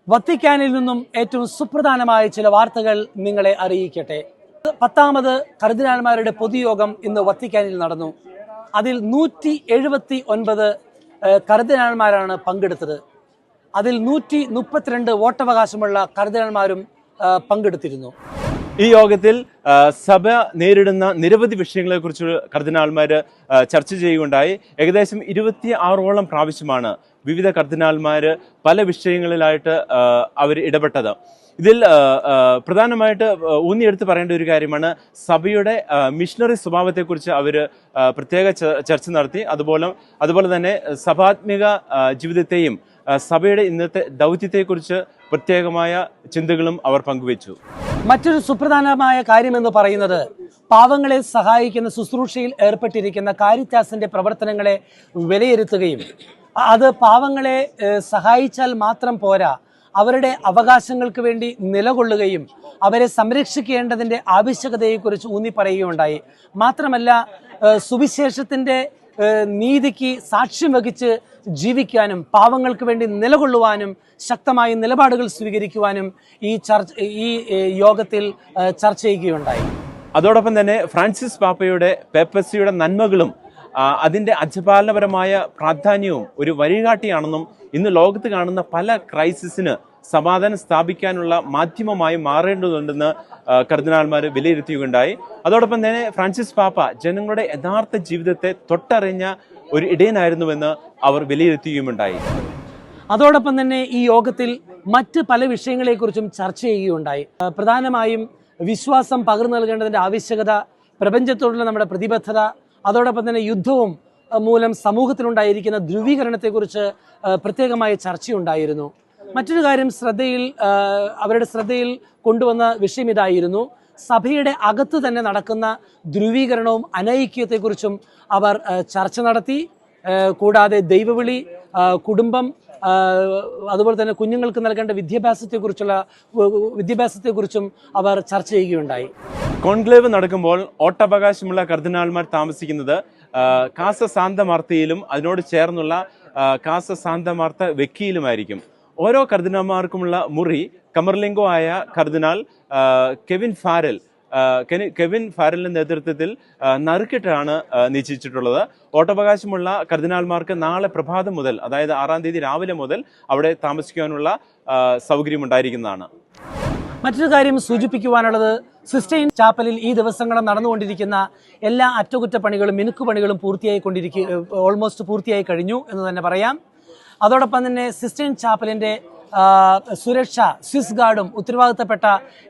വത്തിക്കാനിൽ നിന്നും ഏറ്റവും സുപ്രധാനമായ ചില വാർത്തകൾ നിങ്ങളെ അറിയിക്കട്ടെ. 10ാമത് കർദിനാൾമാരുടെ പൊതുയോഗം ഇന്ന് വത്തിക്കാനിൽ നടന്നു. അതിൽ 179 കർദിനാൾമാരാണ് പങ്കെടുത്തത്. അതിൽ 132 വോട്ടവകാശമുള്ള കർദിനാൾമാരും പങ്കെടുത്തിരുന്നു. ഈ യോഗത്തിൽ സഭ നേരിടുന്ന നിരവധി വിഷയങ്ങളെക്കുറിച്ച് കർദിനാൾമാർ ചർച്ച ചെയ്യുകയുണ്ടായി. ഏകദേശം 26ഓളം പ്രാവശ്യമാണ് വിവിധ കർദിനാൾമാർ പല വിഷയങ്ങളിലായിട്ട് അവർ ഇടപെട്ടത്. ഇതിൽ പ്രധാനമായിട്ട് ഊന്നിയെടുത്ത് പറയേണ്ട ഒരു കാര്യമാണ് സഭയുടെ മിഷണറി സ്വഭാവത്തെക്കുറിച്ച് അവർ പ്രത്യേക ചർച്ച നടത്തി. അതുപോലെ തന്നെ സഭാത്മിക ജീവിതത്തെയും സഭയുടെ ഇന്നത്തെ ദൗത്യത്തെക്കുറിച്ച് പ്രത്യേകമായ ചിന്തകളും അവർ പങ്കുവച്ചു. മറ്റൊരു സുപ്രധാനമായ കാര്യമെന്ന് പറയുന്നത് പാവങ്ങളെ സഹായിക്കുന്ന ശുശ്രൂഷയിൽ ഏർപ്പെട്ടിരിക്കുന്ന കാരിറ്റാസിന്റെ പ്രവർത്തനങ്ങളെ വിലയിരുത്തുകയും അത് പാവങ്ങളെ സഹായിച്ചാൽ മാത്രം പോരാ, അവരുടെ അവകാശങ്ങൾക്ക് വേണ്ടി നിലകൊള്ളുകയും അവരെ സംരക്ഷിക്കേണ്ടതിൻ്റെ ആവശ്യകതയെക്കുറിച്ച് ഊന്നി പറയുകയുണ്ടായി. മാത്രമല്ല, സുവിശേഷത്തിൻ്റെ നീതിക്ക് സാക്ഷ്യം വഹിച്ച് ജീവിക്കാനും പാവങ്ങൾക്ക് വേണ്ടി നിലകൊള്ളുവാനും ശക്തമായ നിലപാടുകൾ സ്വീകരിക്കുവാനും ഈ യോഗത്തിൽ ചർച്ച ചെയ്യുകയുണ്ടായി. അതോടൊപ്പം തന്നെ ഫ്രാൻസിസ് പാപ്പയുടെ പേപ്പസിയുടെ നന്മകളും അതിൻ്റെ അജപാലനപരമായ പ്രാധാന്യവും ഒരു വഴികാട്ടിയാണെന്നും ഇന്ന് ലോകത്ത് കാണുന്ന പല ക്രൈസിസിന് സമാധാനം സ്ഥാപിക്കാനുള്ള മാധ്യമമായി മാറേണ്ടതുണ്ടെന്ന് കർദിനാൾമാർ വിലയിരുത്തുകയുണ്ടായി. അതോടൊപ്പം തന്നെ ഫ്രാൻസിസ് പാപ്പ ജനങ്ങളുടെ യഥാർത്ഥ ജീവിതത്തെ തൊട്ടറിഞ്ഞ ഒരു ഇടയനായിരുന്നുവെന്ന് അവർ വിലയിരുത്തുകയുമുണ്ടായി. അതോടൊപ്പം തന്നെ ഈ യോഗത്തിൽ മറ്റ് പല വിഷയങ്ങളെക്കുറിച്ചും ചർച്ച ചെയ്യുകയുണ്ടായി. പ്രധാനമായും വിശ്വാസം പകർന്നു നൽകേണ്ടതിൻ്റെ ആവശ്യകത, പ്രപഞ്ചത്തോടുള്ള നമ്മുടെ പ്രതിബദ്ധത, അതോടൊപ്പം തന്നെ യുദ്ധവും മൂലം സമൂഹത്തിലുണ്ടായിരിക്കുന്ന ധ്രുവീകരണത്തെക്കുറിച്ച് പ്രത്യേകമായ ചർച്ചയുണ്ടായിരുന്നു. മറ്റൊരു കാര്യം അവരുടെ ശ്രദ്ധയിൽ കൊണ്ടുവന്ന വിഷയം ഇതായിരുന്നു: സഭയുടെ അകത്ത് തന്നെ നടക്കുന്ന ധ്രുവീകരണവും അനൈക്യത്തെക്കുറിച്ചും അവർ ചർച്ച നടത്തി. കൂടാതെ ദൈവവിളി, കുടുംബം, അതുപോലെ തന്നെ കുഞ്ഞുങ്ങൾക്ക് നൽകേണ്ട വിദ്യാഭ്യാസത്തെക്കുറിച്ചും അവർ ചർച്ച ചെയ്യുകയുണ്ടായി. കോൺക്ലേവ് നടക്കുമ്പോൾ വോട്ടവകാശമുള്ള കർദിനാൾമാർ താമസിക്കുന്നത് കാസ സാന്ത മാർത്തയിലും അതിനോട് ചേർന്നുള്ള കാസ സാന്ത മാർത്ത വെക്കിയിലുമായിരിക്കും. ഓരോ കർദിനാൾമാർക്കുമുള്ള മുറി കമർലിംഗോ ആയ കർദിനാൾ കെവിൻ ഫാരലിന്റെ നേതൃത്വത്തിൽ നറുക്കിട്ടാണ് നിശ്ചയിച്ചിട്ടുള്ളത്. വോട്ടവകാശമുള്ള കർദിനാൾമാർക്ക് നാളെ പ്രഭാതം മുതൽ, അതായത് 6-ാം തീയതി രാവിലെ മുതൽ അവിടെ താമസിക്കാനുള്ള സൗകര്യം ഉണ്ടായിരിക്കുന്നതാണ്. മറ്റൊരു കാര്യം സൂചിപ്പിക്കുവാനുള്ളത്, സിസ്റ്റൈൻ ചാപ്പലിൽ ഈ ദിവസങ്ങളിൽ നടന്നുകൊണ്ടിരിക്കുന്ന എല്ലാ അറ്റകുറ്റപ്പണികളും മിനുക്കുപണികളും ഓൾമോസ്റ്റ് പൂർത്തിയായി കഴിഞ്ഞു എന്ന് തന്നെ പറയാം. അതോടൊപ്പം തന്നെ സിസ്റ്റൈൻ ചാപ്പലിന്റെ സുരക്ഷ സ്വിസ് ഗാർഡും ഉത്തരവാദിത്തപ്പെട്ട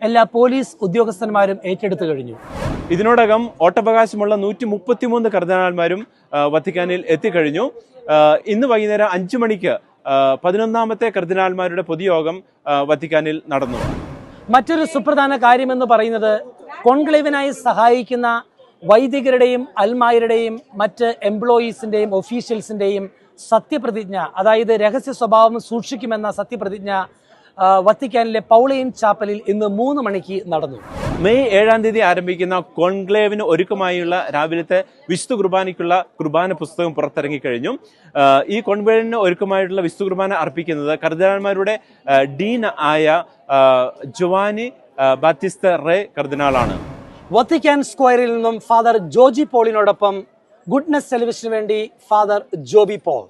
എല്ലാ പോലീസ് ഉദ്യോഗസ്ഥന്മാരും ഏറ്റെടുത്തു കഴിഞ്ഞു. ഇതിനോടകം വോട്ടവകാശമുള്ള 133 കർദിനാൾമാരും വത്തിക്കാനിൽ എത്തിക്കഴിഞ്ഞു. ഇന്ന് വൈകുന്നേരം 5 മണിക്ക് 11ാമത്തെ കർദിനാൾമാരുടെ പൊതുയോഗം വത്തിക്കാനിൽ നടന്നു. മറ്റൊരു സുപ്രധാന കാര്യമെന്ന് പറയുന്നത്, കോൺക്ലേവിനായി സഹായിക്കുന്ന വൈദികരുടെയും അൽമായരുടെയും മറ്റ് എംപ്ലോയീസിന്റെയും ഒഫീഷ്യൽസിന്റെയും സത്യപ്രതിജ്ഞ, അതായത് രഹസ്യ സ്വഭാവം സൂക്ഷിക്കുമെന്ന സത്യപ്രതിജ്ഞ വത്തിക്കാനിലെ പൗളൈൻ ചാപ്പലിൽ ഇന്ന് 3 മണിക്ക് നടന്നു. മെയ് 7-ാം തീയതി ആരംഭിക്കുന്ന കോൺക്ലേവിന് ഒരുക്കമായുള്ള രാവിലത്തെ വിശുദ്ധ കുർബാനയ്ക്കുള്ള കുർബാന പുസ്തകം പുറത്തിറങ്ങിക്കഴിഞ്ഞു. ഈ കോൺക്ലേവിന് ഒരുക്കമായിട്ടുള്ള വിശുദ്ധ കുർബാന അർപ്പിക്കുന്നത് കർദിനാൾമാരുടെ ഡീൻ ആയ ജോവാനി ബാറ്റിസ്റ്റ റേ കർദിനാളാണ്. വത്തിക്കാൻ സ്ക്വയറിൽ നിന്നും ഫാദർ ജോർജി പോളിനോടൊപ്പം ഗുഡ്നസ് ടെലിവിഷന് വേണ്ടി ഫാദർ ജോബി പോൾ.